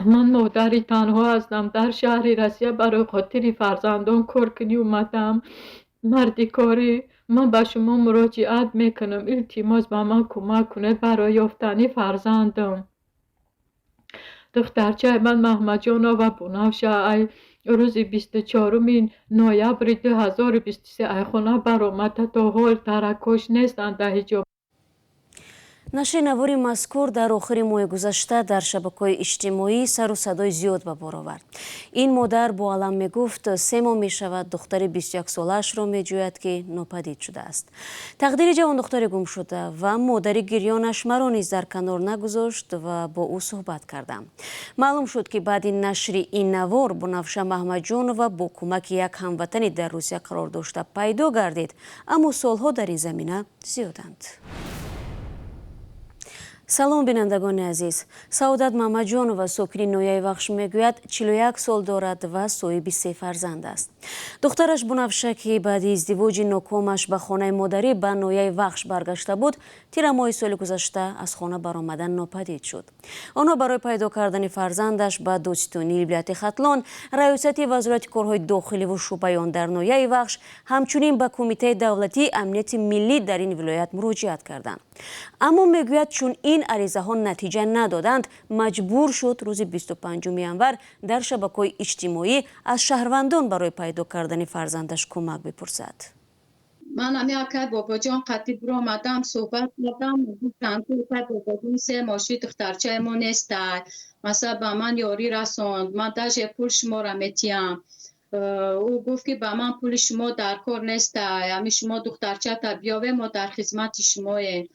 من مادری تنها هستم در شهری رسیه برای خاطر فرزندان کار کنی اومدم. مردی کاری من به شما مراجعت میکنم التماس به من کمک کنید برای یافتن فرزندم. دخترچه من محمد جانا و بنفشه ای روز 24 نوامبر 2023 ای خانه برآمده تا حال ترکش نیستند در حجاب. نشر навори мазкур дар охири моҳи гузашта дар шабакаҳои иҷтимоӣ сару садои зиёд ба бор овард. ин модар бо алам мегуфт 3 моҳ мешавад духтари 21-солаашро меҷӯяд ки нопадид шудааст. тақдири ҷавон духтари гумшуда ва модари гирёнаш маро низ дар канор нагузошт ва бо ӯ суҳбат кардам. маълум шуд ки баъди нашри ин навор Бунафша Маҳмаҷонова бо кӯмаки як ҳамватани дар Русия қарор дошта пайдо гардид, аммо солҳо дар ин замина зиёданд. салом бинандагони азиз. Саодат Маҳмаҷонова сокини ноҳияи Вахш мегӯяд 41 сол дорад ва соҳиби 3 фарзанд аст. духтараш Бунафша ки баъди издивоҷи нокомаш ба хонаи модарӣ ба ноҳияи Вахш баргашта буд, тира моҳи соли гузашта аз хона баромадан нопадид шуд. онҳо барои пайдо кардани фарзандаш ба додситонии вилояти Хатлон, раёсати вазорати корҳои дохиливу шӯъбаён дар ноҳияи Вахш, ҳамчунин ба Кумитаи давлатии амнияти миллӣ дар ин вилоят муроҷиат карданд. аммо мегӯяд чун ин аризаҳо натиҷа надоданд, маҷбур шуд рӯзи 25 январ дар шабакаҳои иҷтимоӣ аз шаҳрвандон барои пайдо кардани фарзандаш кӯмак бипурсад. من هم یک بابا جان قطعی برو آمدم صحبت کردم گفتم که بابا جان 3 ماشی دخترچه ما نیست مثلا به من یاری رساند من داشت پول شما را میتیم او گفت که به من پول شما در کار نیست یعنی شما دخترچه تا بیاوه ما در خدمت شماییم.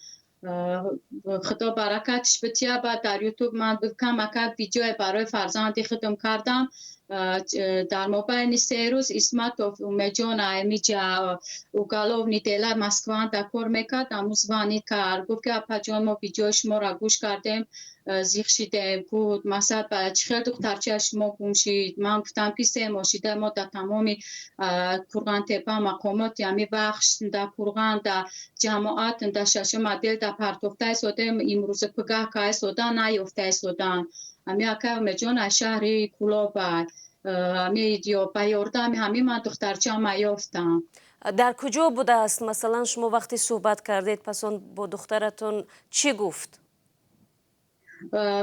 خدا برکتش بتیه بعد در یوتیوب من کم ویدیو برای فرزندی خودم کردم در مابین 3 روز اسمت و میجان امیجا و گالو نیدلا مسکوان در کار میکرد اموزوانی کرد گفت که اپا جان ما ویدیو شما را گوش کردیم زیخ شیده بود مثلا چخیل دخترچه شما گم شید من گفتم که 3 ماشیده ما در تمام کرغان تپا مقامات یعنی بخش در کرغان در جماعت در ششم عدل در پرتوفته سودم امروز پگاه که سودان نیفته سودان امی اکا میجان شهری کلوبا امی یا بیاردم همین من دخترچه ما یافتم. در کجا بوده است مثلا شما وقتی صحبت کردید پس اون با دخترتون چی گفت؟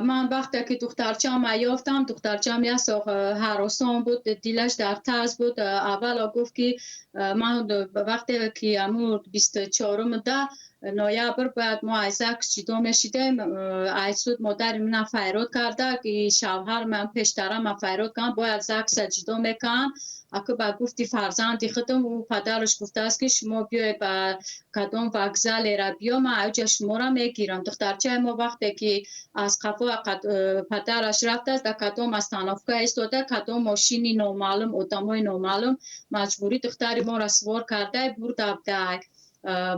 من وقتی که دخترچه‌ام یافتم دخترچه‌م یه ساق هراسان بود دیلش در ترس بود اول گفت که من وقتی که امور 24 نوامبر بعد ما از عکس جدا میشیدیم ایسود مادر من فریاد کرده که شوهر من پیشتر من فریاد کردم باید از عکس جدا میکنم اگه با گفتی فرزندی خودم و پدرش گفته است که شما بیای با کدام وکزل را بیا من اوجه شما را میگیرم دخترچه ما وقتی که از قفا پدرش رفته است در کدام از تنافکه ایستاده کدام ماشینی نامعلوم آدمای نامعلوم مجبوری دختری ما را سوار کرده برده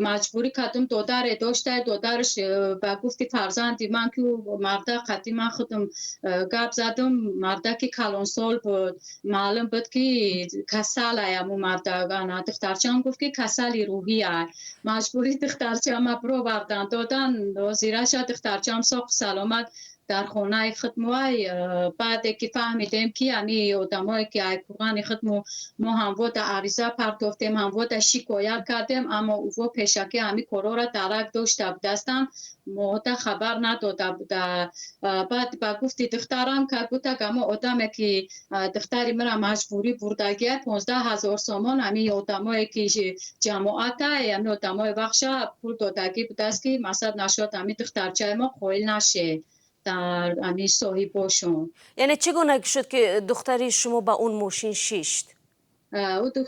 مجبوری کدوم دادر داشته دادرش با گفتی فرزندی من که مرده قدی من خودم گپ زدم مرده که کلان سال بود معلوم بود که کسل ایمو مرده دخترچم گفت که کسلی روحی ای مجبوری دخترچم ما برو بردن دادن زیرش دخترچم ساق سلامت در خانه خدموی بعد که فهمیدیم که امی آدمایی که ای قرآن خدمو ما هم وقت عریضه پرداختیم هم وقت شکایت کردیم اما او پیشکی امی کارا را درک داشته دستم ما خبر نداده بوده بعد با گفتی دخترم که گفته که اما آدمی که دختری مرا مجبوری بردگی 15,000 سامان امی آدمایی که جماعت امی آدمای بخشه پول دادگی بوده است که مثلا نشد امی دخترچه ما خویل نشه در امی صاحباشون. یعنی چگونه شد که دختری شما با اون ماشین شیشت؟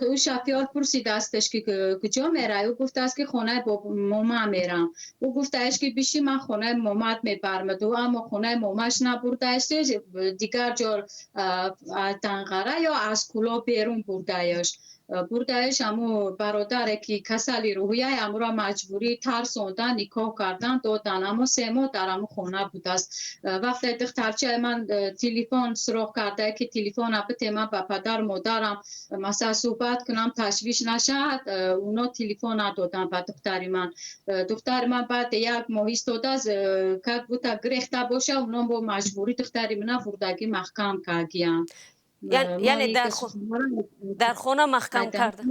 او شفیار پرسید استش که کجا میره او گفته است که خانه با ماما میرم او گفته است که بیشی من خانه مامات میبرم دو اما خانه ماماش نبرده است دیگر جا تنقره یا از کلا بیرون برده است بردهش همو برادر که کسلی روحیه امورا مجبوری ترسوندن نکاح کردن دادن اما 3 ماه در همو خونه بود است. وقتی دخترچه من تلفن سراغ کرده که تلفن اپت من به پدر مادرم مثلا صحبت کنم تشویش نشد، اونا تلفن ندادن به دختر من بعد 1 ماه ایستاده از که بوده گرفته باشه اونا با مجبوری دختری من بردگی محکم کردیم. یعنی در خانه محکم کرده.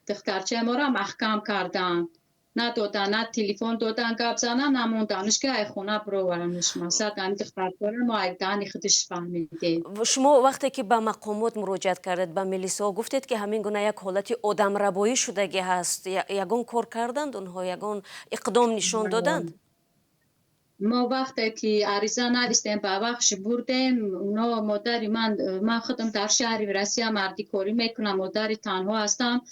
دخترچه ما را محکم کردن، ندادن، نه تلفن دادن گپ زنن نموندنش که ای خونه برو ورنش مثلا دخترچه ما یک دانی خودش فهمیده. شما وقتی که به مقامات مراجعت کردید به میلیسا گفتید که همین گونه یک حالت آدم ربایی شدگی هست، یگان کار کردند اونها، یگان اقدام نشان دادند؟ ما وقتی که عریضه نوشتیم به بخش بردیم اونا مادری من خودم در شهر ورسیه مردی کاری میکنم، مادری تنها هستم،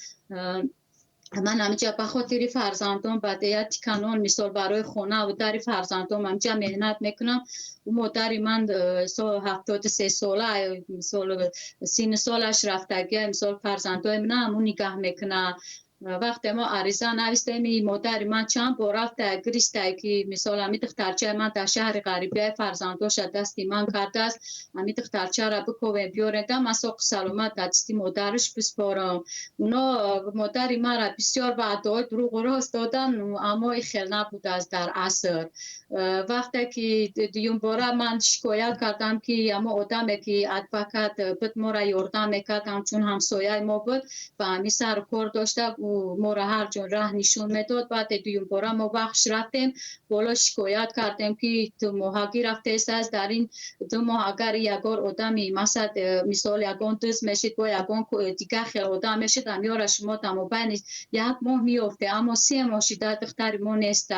من همینجا به خاطر فرزندم بدیت کانون مثال برای خونه و در فرزندم همینجا مهنت میکنم و مادری من 73 ساله مثال سین سالش رفتگی مثال فرزندای من همون نگاه میکنه. وقتی ما عریضه نوشتیم مادر من چند بار رفته گریسته که مثلا همی دخترچه من در شهر غریبی فرزنداش دستی من کرده است، همی دخترچه را بکوه بیارنده من ساق سلامت دستی مادرش بسپارم. اونا مادر من را بسیار وعده‌های دروغ و راست دادن اما خیلی نبوده است در عصر. وقتی که دیوم باره من شکایت کردم که اما آدمی که ادوکت بود ما را یاردن میکرد چون همسایه ما بود و همی سر کار داشته ما را هر جون راه نشون میداد. بعد دیوم باره ما بخش رفتیم بالا شکایت کردیم که 2 ماهگی رفته است، در این 2 ماه اگر یگار آدمی مثال یگان دوست میشید با یگان دیگه خیلی آدم میشید همیارا شما دمو بین 1 ماه میافته اما 3 ماه شده دختر ما نیست،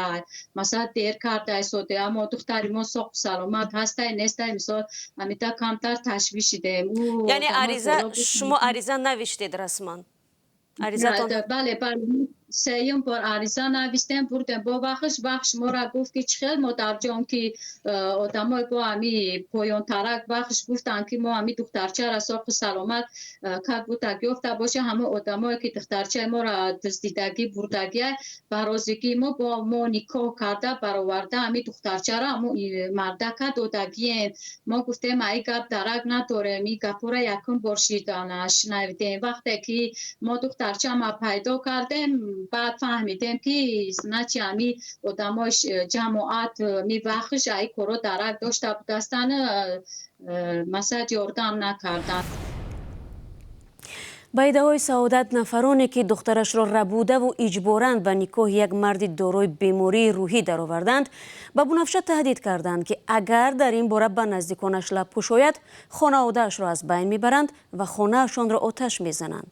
مثلا دیر کرده ایستاده اما دختر ما ساق سلامت هسته نیسته مثال همیتا کمتر تشویش دیم. یعنی شما عریضه نوشتید رسما؟ بله 3 بار عریضه نوشتیم بردیم با بخش ما را گفت که چخیل ما در جام که آدمای با همی پایان ترک بخش گفتن که ما همی دخترچه را ساق سلامت که بوده گفته باشه همه آدمایی که دخترچه ما را دزدیدگی بردگی برازگی ما با ما نکاح کرده برآورده همی دخترچه را همون مردک دادگی ما گفتیم ای گپ درک نداره می گپ را یکم بار شنیدیم. وقتی که ما دخترچه ما پیدا کردیم بعد فهمیدیم که نه چی همی آدماش جماعت می بخش ای کارو درک داشته بودستن مثلا یاردم نکردن. با ادعای سعادت نفرانی که دخترش را ربوده و اجباراً به نکاح یک مرد دارای بیماری روحی درآوردند به بنفشه تهدید کردند که اگر در این باره به نزدیکانش لب پوشاید خانواده‌اش را از بین میبرند و خانه‌شان را آتش میزنند.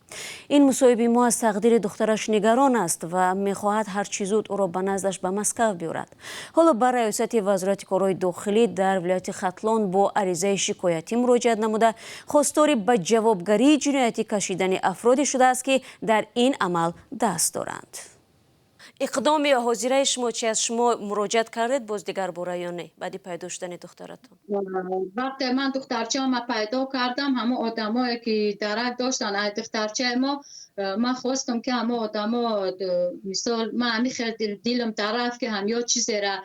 این مصاحبه ما از تقدیر دخترش نگران است و میخواهد هر چه زود او را به نزدش به مسکو بیاورد. حالا به ریاست وزارت کارهای داخلی در ولایت ختلان با عریضه شکایتی مراجعه نموده خواستار به جوابگری جنایتی کشیدن افرادی شده است که در این عمل دست دارند. اقدام یا حاضره شما چی از شما مراجعت کردید باز دیگر باره یا نه بعد پیدا شدن دخترتون؟ وقتی من دخترچه ما پیدا کردم همه آدمایی که درک داشتن از دخترچه ما من خواستم که همه آدما مثال من همی خیلی دیلم طرف که همیا چیزی را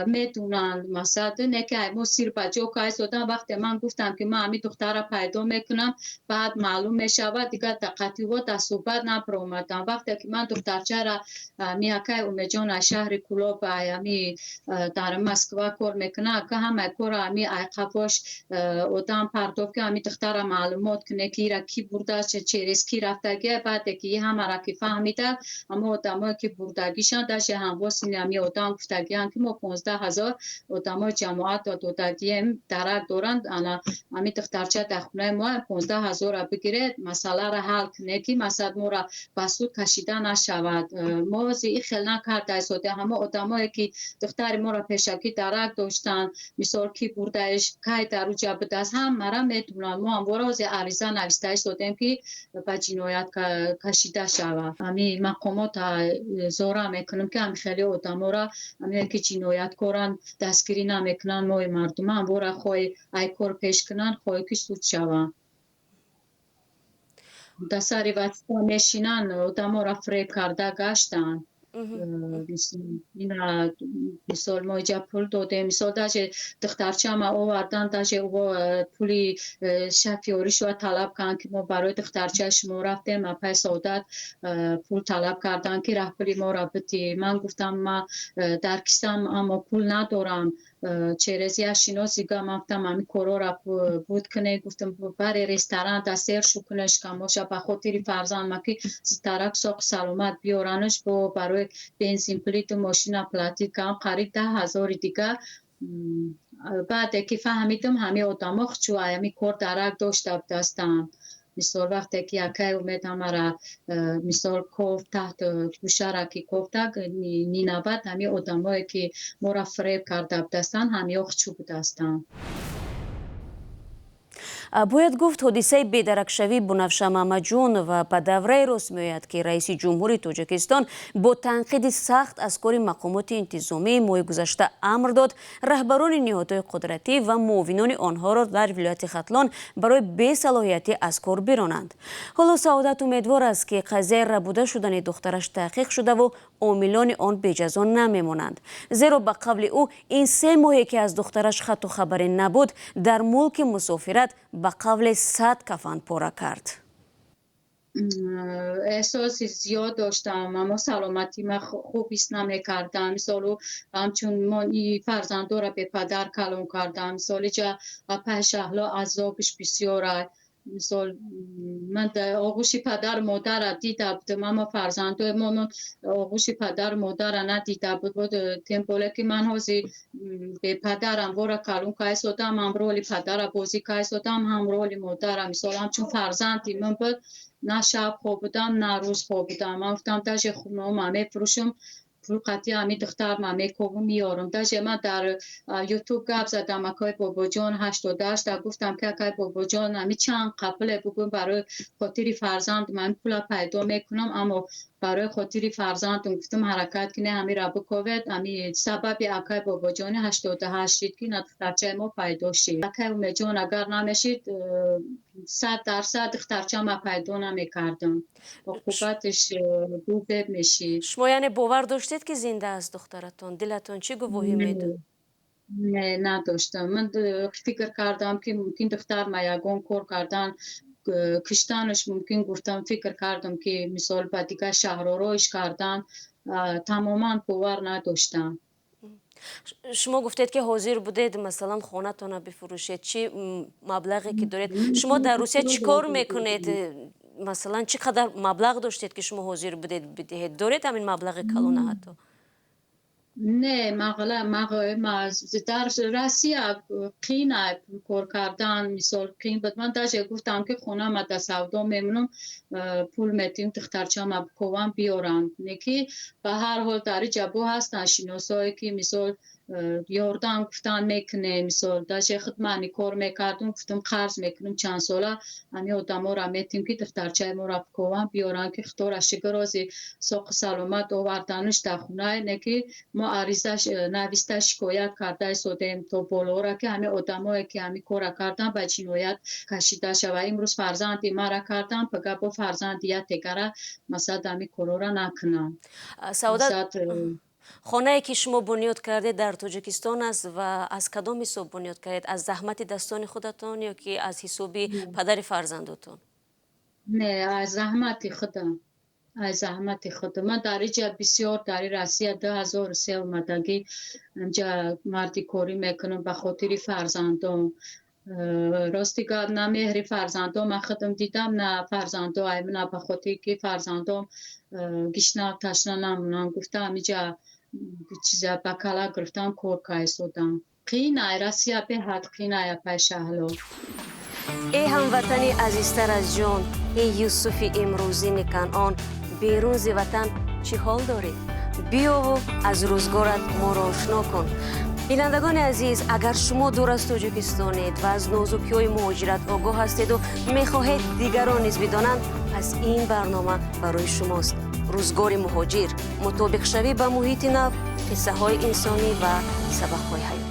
میدونن مثلا نه که ما سیر بجا که ایستادن. وقتی من گفتم که من همی دختر را پیدا میکنم بعد معلوم میشود دیگه قطعیات از صحبت نپرومدم. وقتی که من دخترچه را میاکه امیجان از شهر کلاب همی در مسکو کار میکنه که همه کار همی قفاش آدم پرداخت که همی دختر معلومات کنه که را کی برده چه ریسکی رفتگی بعد که همه را که فهمیده اما آدمایی که بردگیشان داشت همواس همی آدم گفتگی هم که ما 15,000 آدمای جماعت دادگی درک دارند انا همی دخترچه در خونه ما 15,000 را بگیرید مسئله را حل کنه که مثلا ما را بسود کشیده نشود. ما زی خیلی نکرده ایستاده همه آدمایی که دختر ما را پیشکی درک داشتن مثال کی بردهش که در رو جبه دست هم مرا میدونن ما هم وراز عریضه نوشته ایستادیم که به جنایت کشیده شود. همین مقامات زوره میکنم که هم خیلی آدم را همین که جنایت کارن دستگیری نمیکنن ما مردم هم ورا خواهی ای کار پیش کنن خواهی که سود شود. در سر واسطه میشینن آدم را فریب کرده گشتن. اینا مثال ما اینجا پول داده مثال داشته دخترچه ما آوردن داشته او پولی شفیاریش رو طلب کردن که ما برای دخترچه شما رفتیم ما پای سعادت پول طلب کردن که راه پولی ما را بدی. من گفتم ما در کیسم اما پول ندارم چرزی اشیناسی گم گفتم امی کورا را بود کنه گفتم برای رستوران دستیر شو کنش کم باشه به خاطر فرزند ما که زترک ساق سلامت بیارنش با برای بنزین پلیت ماشین پلاتی کم قریب 10,000 دیگه. بعد که فهمیدم همه آدم ها خچو همی کار درک داشته دستم. مثال وقتی که یکی اومد مرا مثال کوفت تحت گوشه را که کوفته نینوت همه آدم هایی که ما را فریب کرده دستن همه خچو دستن. باید گفت حادثه بی‌درکشوی بنفشه محمدجون و به دوره راست می‌آید که رئیس جمهوری تاجیکستان با تنقید سخت از کار مقامات انتظامی ماه گذشته امر داد رهبران نهادهای قدرتی و معاونان آنها را در ولایت ختلان برای بی‌صلاحیتی از کار برانند. حالا سعادت امیدوار است که قضیه ربوده شدن دخترش تحقیق شده و عاملان آن بجزا نمیمانند، زیرا به قول او این 3 ماهی که از دخترش خط و خبری نبود در ملک مسافرت به قول 100 کفن پاره کرد. احساس زیاد داشتم اما سلامتی من خوب ایست نمی‌کردم. مثلا همچون من این فرزندو را به پدر کلام کردم. مثلا جا پش اهلا عذابش بسیاره. مثال من آغوش پدر مادر را دیده بودم اما فرزندو من آغوش پدر مادر را ندیده بود. تمپوله که من حاضی به پدرم وارا کلون که ایستادم هم رول پدر بازی که ایستادم هم رول مادرم. مثال همچون فرزندی من بود نه شب خواب بودم نه روز خواب بودم. من گفتم داشت خونه هم میفروشم پول قطعی همی دختر من میکوبم میارم. داشت من در یوتیوب گپ زدم اکای بابا جان 88 گفتم که اکای بابا جان همی چند قبل بگم برای خاطر فرزند من پول پیدا میکنم اما برای خاطر فرزندم گفتم حرکت کنه همی را بکوید همی سبب اکای بابا جان 88 که دخترچه ما پیدا شد. اکای ام جان اگر نمیشید 100% دخترچه ما پیدا نمیکردم. عقوبتش دوبه میشید. شما یعنی باور داشتید که زنده است دخترتون؟ دلتون چی گواهی میده؟ نه نداشتم. من فکر کردم که ممکن دختر ما یگان کار کردن کشتنش ممکن گفتم فکر کردم که مثال با دیگه شهرارایش کردن تماما باور نداشتم. شما گفتید که حاضر بودید مثلا خانه‌تون رو بفروشید، چی مبلغی که دارید؟ شما در روسیه چی کار میکنید؟ مثلا چقدر مبلغ داشتید که شما حاضر بودید بدهید؟ دارید همین مبلغ کلونه حتی؟ نه ما در روسیه قین کار کردن مثال قین بود. من داشت گفتم که خونه ما در سودا میمونم پول میتیم دخترچه ما بکوام بیارم. نکی به هر حال در جبو هستن شناسایی که مثال یاردم گفتن میکنه. مثال داشت خدمانی کار میکردم گفتم قرض میکنم چند ساله همی آدم ها را میتیم که دخترچه ما را بکوام بیارن که خطور شگرازی ساق سلامت آوردنش در خونه. نکی ما عریضش نویسته شکایت کرده سودیم تا بالا را که همه آدمایی که همه کار کردن به جنایت کشیده شود. امروز فرزندی مرا کردن پگه با فرزندیت دیگره مثلا همه کارا را نکنن. سعادت خانه‌ای که شما بنیاد کردید در تاجیکستان است و از کدام حساب بنیاد کردید؟ از زحمت دستان خودتان یا که از حساب پدر فرزندتون؟ نه از زحمت خودم. از زحمت خودم. من در اینجا بسیار در روسیه 2003 اومدگی اینجا مردی کاری میکنم به خاطر فرزندم. راستی که نه مهر فرزندم من خودم دیدم نه فرزندم نه به خاطر که فرزندم گشنه تشنه نمونم. گفتم اینجا چیزا بکلا گرفتم کار که ایستادم. قینه روسیه به حد قینه پیش اهلا. ای هموطنی عزیزتر از جان، ای یوسف امروزین کنعان، بیرون ز وطن چی حال داری؟ بیا و از روزگارت ما را آشنا کن. بینندگان عزیز، اگر شما دور از تاجیکستانید و از نازکی‌های مهاجرت آگاه هستید و می‌خواهید دیگران نیز بدانند، پس این برنامه برای شماست. روزگار مهاجر، مطابق شوی به محیط نو، قصه های انسانی و سبق های حیاتی.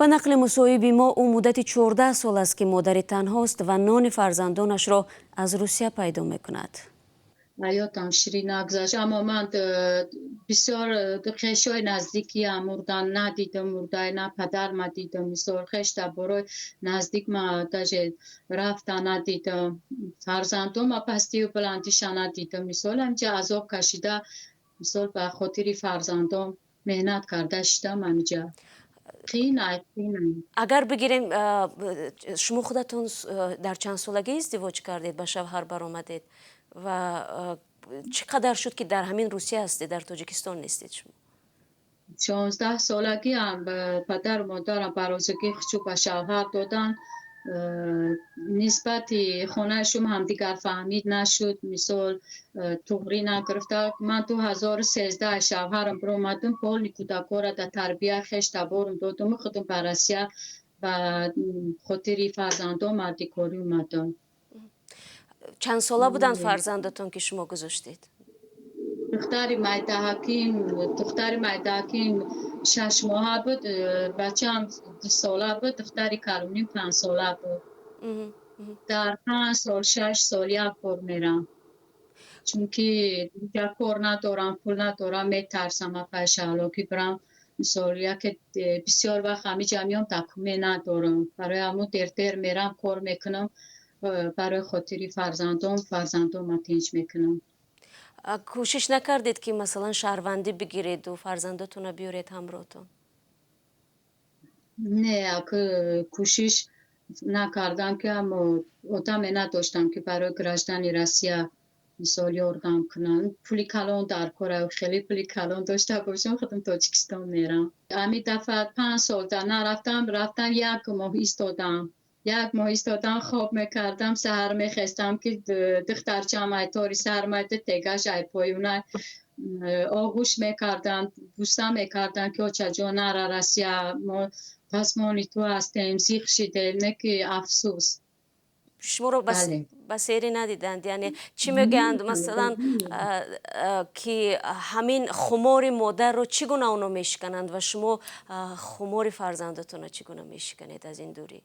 به نقل مصاحب ما او مدت 14 سال است که مادر تنهاست و نان فرزندانش را از روسیه پیدا میکند. حیاتم شیرین نگذشت، اما من بسیار خیشای نزدیکی هم مردن ندیدم، مرده نه پدر ما دیدم، بسیار خیش برای نزدیک ما داشت رفتن ندیدم، فرزندم ما پستی و بلندیش ندیدم، مثال همجا عذاب کشیده، مثال به خاطر فرزندم مهنت کرده شدم همجا. خیلی اگر بگیریم شما خودتون در چند سالگی ازدواج کردید، به شوهر برآمدید و چقدر شد که در همین روسیه هستید، در تاجیکستان نیستید شما؟ 16 سالگی هم به پدر و مادرم برازگی خچو به شوهر دادن، نسبت خانه شما هم دیگر فهمید نشد، مثال توغری نگرفته. من 2013 شوهرم برآمدم، پول کودکان در تربیه خش تبارم دادم، خودم براسیه و خاطر فرزندان مردی کاری اومدم. چند ساله بودند فرزندتون که شما گذاشتید؟ دختری مایده 6 ماه بود، بچه هم 2 ساله بود، دختری کلونیم 5 ساله بود. در 5 سال 6 سال یک بار میرم، چون که دیگر کار ندارم، پول ندارم، میترسم پیش علاقی برم. مثال یک بسیار وقت همی جمعیم تکمی ندارم، برای همون دیر میرم کار میکنم، برای خاطری فرزندم تنج میکنم. کوشش نکردید که مثلا شهروندی بگیرید و فرزندتون رو بیارید همراهتون؟ نه، کوشش نکردم که اما آدم نداشتم که برای گرفتن روسیه مثال یاردم کنن. پولی کلان در کار، خیلی پولی کلان داشته باشم خودم تاجیکستان میرم. امی دفعه 5 سال در رفتم 1 ماه ایستادم، خواب میکردم، سهر میخستم که دخترچم ایتاری سهر میده تگش ای پایونه آغوش میکردن، بوسه میکردن که آچه جا نره رسیه، ما پس مانی تو هستیم، زیخ شده، نکی افسوس. شما رو به سیری ندیدند؟ یعنی چی میگند مثلا که همین خمار مادر رو چگونه اونو میشکنند و شما خمار فرزندتون رو چگونه میشکنید از این دوری؟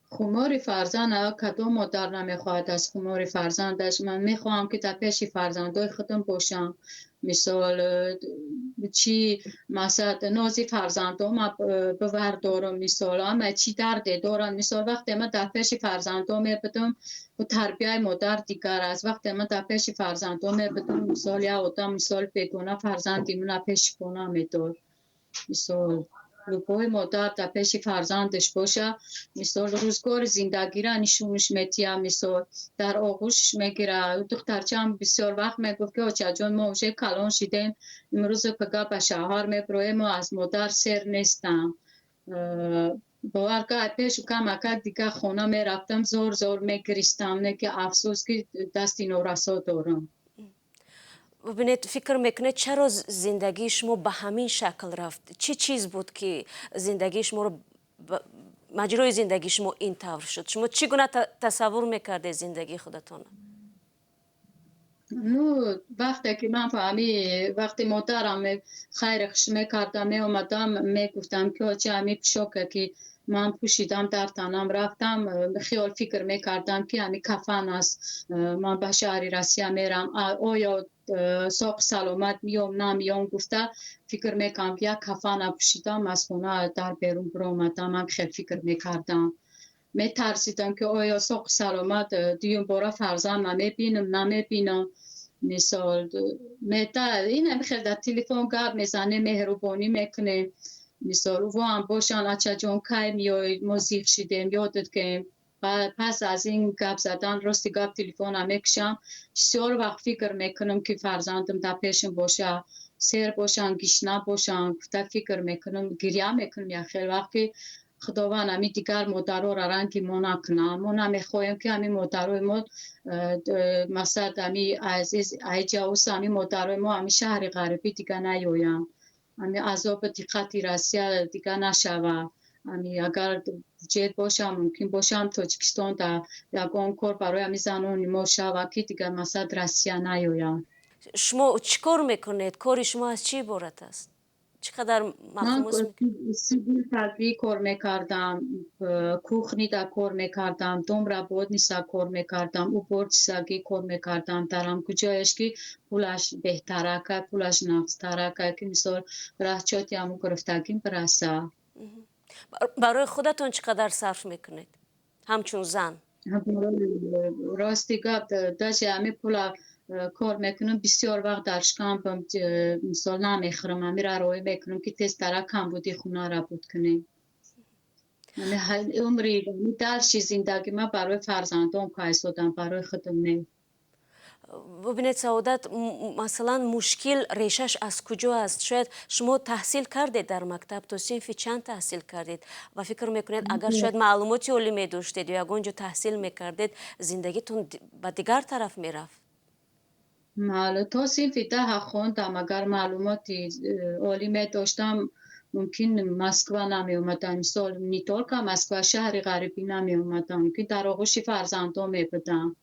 خمار فرزند کدام مادر نمیخواهد از خمار فرزندش. من میخواهم که در پیش فرزندای خودم باشم، مثال چی مثلا نازی فرزندام بوردارم، مثال اما چی درد دارم، مثال وقتی من در پیش فرزندام میبودم و تربیه مادر دیگر است، وقتی من در پیش فرزندام میبودم مثال یا آدم مثال بگونه فرزندی من پیش کنم میدار، مثال لپای مادر در پیش فرزندش باشه، مثال روزگار زندگی را نشونش میتیم، مثال در آغوش میگیره. دخترچه هم بسیار وقت میگفت که آچه جان ما اوشه کلان شدیم، امروز پگه به شوهر میبرویم و از مادر سر نیستم. باور که پیش کم دیگه خونه میرفتم زور میگریستم، نه که افسوس که دستی نورسا دارم. ببینید، فکر میکنید چرا زندگی شما به همین شکل رفت؟ چی چیز بود که زندگی شما رو مجرای زندگی شما این طور شد؟ شما چگونه تصور میکرده زندگی خودتون؟ نو وقتی که من فهمی وقتی مادرم خیرش میکردم میامدم میگفتم که چه همی پشاکه که من پوشیدم در تنم رفتم، خیال فکر میکردم که همی کفن است، من به شهر روسیه میرم، آیا ساق سلامت میام نمیام، گفته فکر میکنم که یک کفن پوشیدم از خونه در بیرون برآمدم. من خیلی فکر میکردم، میترسیدم که آیا ساق سلامت دیون باره فرزند نمیبینم. مثال این خیلی در تلفن گپ میزنه، مهربانی میکنه، مثال و هم باشن اچه جان که میای ما زیخ شدیم یادت که پس از این گپ زدن راستی گپ تلفن هم میکشم، بسیار وقت فکر میکنم که فرزندم در پیشم باشه، سیر باشن گیشنه باشن، فکر میکنم گریه میکنم. یا خیلی وقتی خداوند همی دیگر مادرها را رنگی ما نکنم، ما نمیخوایم که همی مادرهای ما مثلا همی عزیز ایجاوس همی مادرهای ما همی شهر غربی دیگر نیایم، همی عذاب دقتی رسیه دیگر نشوه. همی اگر جد باشم ممکن باشم تاجیکستان در یگان کار برای همی زنان ما شوه که دیگر مثلا رسیه نیایم. شما چیکار میکنید؟ کاری شما از چی عبارت است؟ چه چقدر من مفهوم است؟ سیبیل تدوی کار میکردم، کوخنی دا کار میکردم، دومره بود نیسا کار میکردم، او برد سگی کار میکردم درم کجایش که پولش بهتره که پولش نفستره که مثال رهچاتی همو گرفتگیم برسه. برای خودتون چقدر صرف میکنید همچون زن؟ راستی گفت داشته همه پولا کار میکنم بسیار وقت درش کم مثال نمیخورم همه را روی میکنم که تست داره کم بودی خونه را بود کنیم. عمری درشی زندگی ما برای فرزندان که ایستادم برای خودم نه. ببینید سعادت، مثلا مشکل ریشش از کجا است؟ شاید شما تحصیل کردید در مکتب، تا صنف چند تحصیل کردید و فکر میکنید اگر شاید معلوماتی عالی می داشتید یا اونجا تحصیل میکردید زندگیتون به دیگر طرف میرفت؟ تا صنف 10 خوندم اگر معلوماتی عالی می داشتم ممکن مسکو نمی اومدم، مثال نیتور که مسکو شهر غریبی نمی اومدم که در آغوش فرزندان می بودم.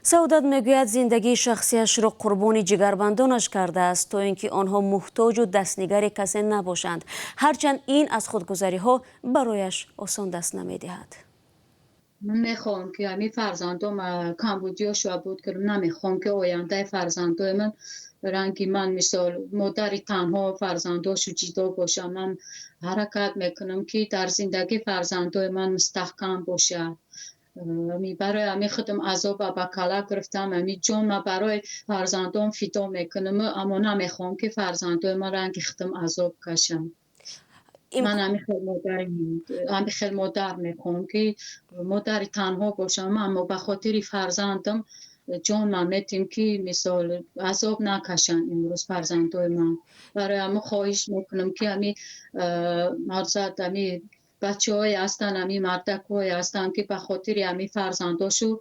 سعادت میگوید زندگی شخصیش را قربانی جگربندانش کرده است تا اینکه آنها محتاج و دستنگر کسی نباشند، هرچند این از خودگذری ها برایش آسان دست نمیدهد. من میخوام که همین فرزندام کمبودیا شو بود که نمیخوام که آینده فرزندای من رنگی من مثال مادری تنها فرزنداشو جدا باشم. من حرکت میکنم که در زندگی فرزندای من مستحکم باشه. برای همین خودم عذاب و کلا گرفتم، همین جان ما برای فرزندان فدا میکنم، اما نمیخوام که فرزندای من رنگ خودم عذاب کشم. من همین خیلی مادر میخوام که مادری تنها باشم، اما به خاطر فرزندم جان من میتیم که مثال عذاب نکشن امروز فرزندای من. برای همه خواهش میکنم که همین مرزد همین بچه های هستن، همین مردک های هستن که به خاطر همین فرزنداشو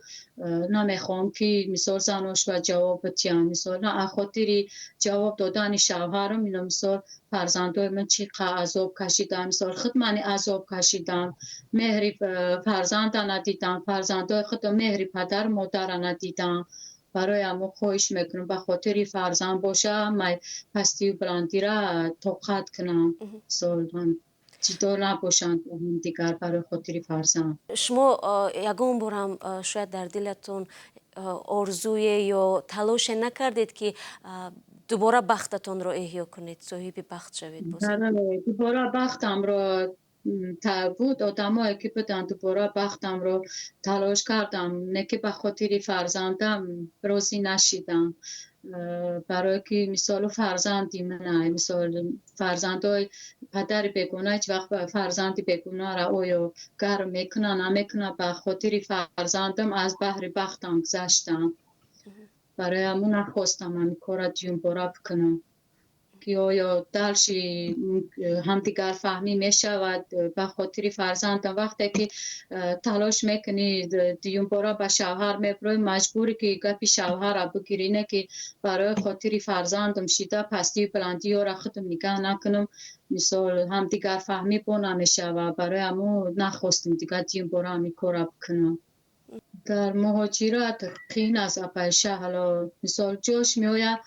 نمیخوام که مثال زناش و جواب بتیم، مثال نه خاطر جواب دادن شوهرم اینا مثال فرزندای من چقدر عذاب کشیدم، مثال خود من عذاب کشیدم، مهری فرزند ندیدم، فرزندای خود مهری پدر مادر ندیدم. برای همون خواهش میکنم به خاطر فرزند باشه من پستی و بلندی را طاقت کنم، مثال من جدا نباشند دیگر برای خاطر فرزند. شما یگان بار هم شاید در دلتون آرزوی یا تلاش نکردید که دوباره بختتون رو احیا کنید، صاحب بخت شوید؟ دوباره بختم رو بود آدمایی که بدن دوباره بختم رو تلاش کردم، نه که به خاطر فرزندم راضی نشیدم. برای که مثال فرزندی من مثال فرزندای پدر بگونه هیچ وقت فرزندی بگونه را آیا گرم میکنن نمیکنن، به خاطر فرزندم از بحر بختم گذشتم. برای همون نخواستم همین کار جون برا بکنم که آیا درشی همدیگر فهمی می شود به خاطر فرزندم. وقتی که تلاش میکنی دیون بارا به شوهر میبروی مجبوری که گپی شوهر را بگیری، نه که برای خاطر فرزندم شیده پستی و بلندی ها را خودم نگاه نکنم، مثال همدیگر فهمی با نمیشه و برای همون نخواستم دیگر دیون بارا همی کار بکنم. در مهاجرت قین از اپیشه حالا مثال جاش میآید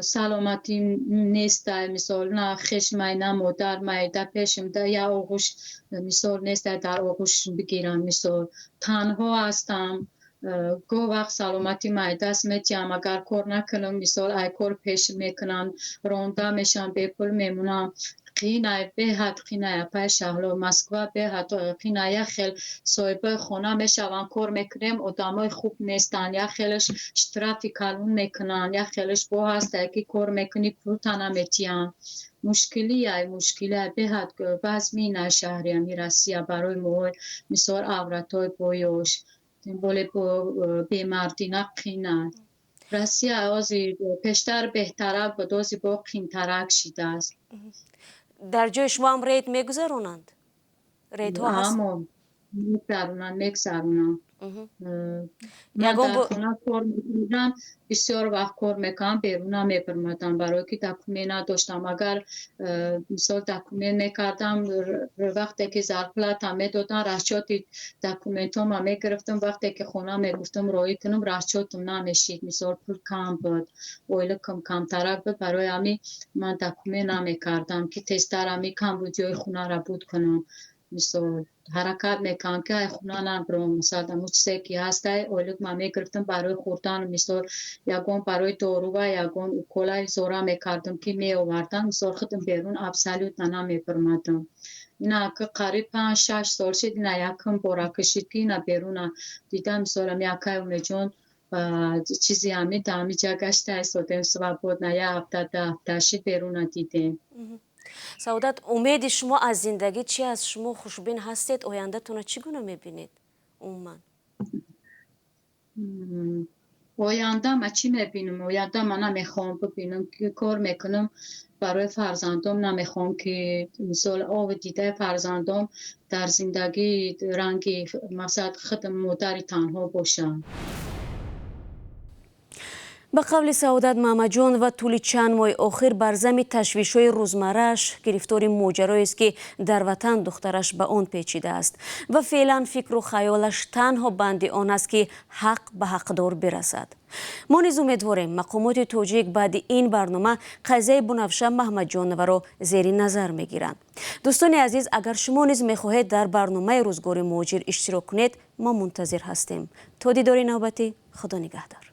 سلامتی نیست، مثال نه خشم نه مادر میده پیشم ده یا آغوش مثال نیست در آغوش بگیرم، مثال تنها هستم گو وقت سلامتی دست میتیم اگر کار نکنم، مثال ای کار پیش میکنن رونده میشن به پول میمونم. قینه به حد قینه پیش حالا مسکو به حد قینه خیل صاحب خونه میشون کار میکنیم آدمای خوب نیستن، یا خیلش اشترافی کلون میکنن، یا خیلش با هسته که کار میکنی پول نمیتیم. مشکلی به حد بعضی نه شهری همی رسیه برای ما مثال عورتای بایوش دنبال بیمردی نقینه رسیه آزی پیشتر بهتره بدازی با قینترک شیده است. در جای شما هم رید میگذرونند؟ رید ها هست؟ اما میگذرونن. من در خونه کار میکنم بسیار وقت کار میکنم بیرون میپرمدم برای که دکومنت نداشتم اگر مثال دکومنت میکردم وقتی که ظرفیت هم میدادن رشاد دکومنت هم میگرفتم وقتی که خونه میگفتم رای کنم رشادم نمیشید مثال پول کم بود اویل کم ترک بود برای همین من دکومنت نمیکردم که تستر همی کمبودیای خونه را بود کنم مثال حرکت میکنم که خونه نبرم مثلا موچ سکی هسته اولک من میگرفتم برای خوردن مثال یگون برای دارو و یگون اوکولای زورا میکردم که می آوردم مثال خودم بیرون ابسلیوت نمیپرمدم اینا که قریب 5-6 سال شد اینا یکم بارا کشید که اینا بیرون دیدم مثلا یکای اونه جون چیزی همی دامی جا گشته ایستادیم سوا بود نه یه هفته 10 هفته شد بیرون دیدیم. سعادت امید شما از زندگی چی از شما خوشبین هستید آینده تون چگونه میبینید عموما آینده ما چی میبینم آینده من نمیخوام ببینم که کار میکنم برای فرزندم نمیخوام که مثال آب دیده فرزندم در زندگی رنگی مثلا خودم مادری تنها باشم. به قول سعادت محمدجان و طول چند ماه آخر بر زمین تشویش‌های روزمره‌اش گرفتار ماجرایی است که در وطن دخترش به آن پیچیده است و فعلا فکر و خیالش تنها بند آن است که حق به حقدار برسد. ما نیز امیدواریم مقامات تاجیک بعد این برنامه قضیه بنفشه محمدجانова را زیر نظر میگیرند. دوستان عزیز اگر شما نیز میخواهید در برنامه روزگار مهاجر اشتراک کنید ما منتظر هستیم. تا دیدار نوبتی خدا نگهدار.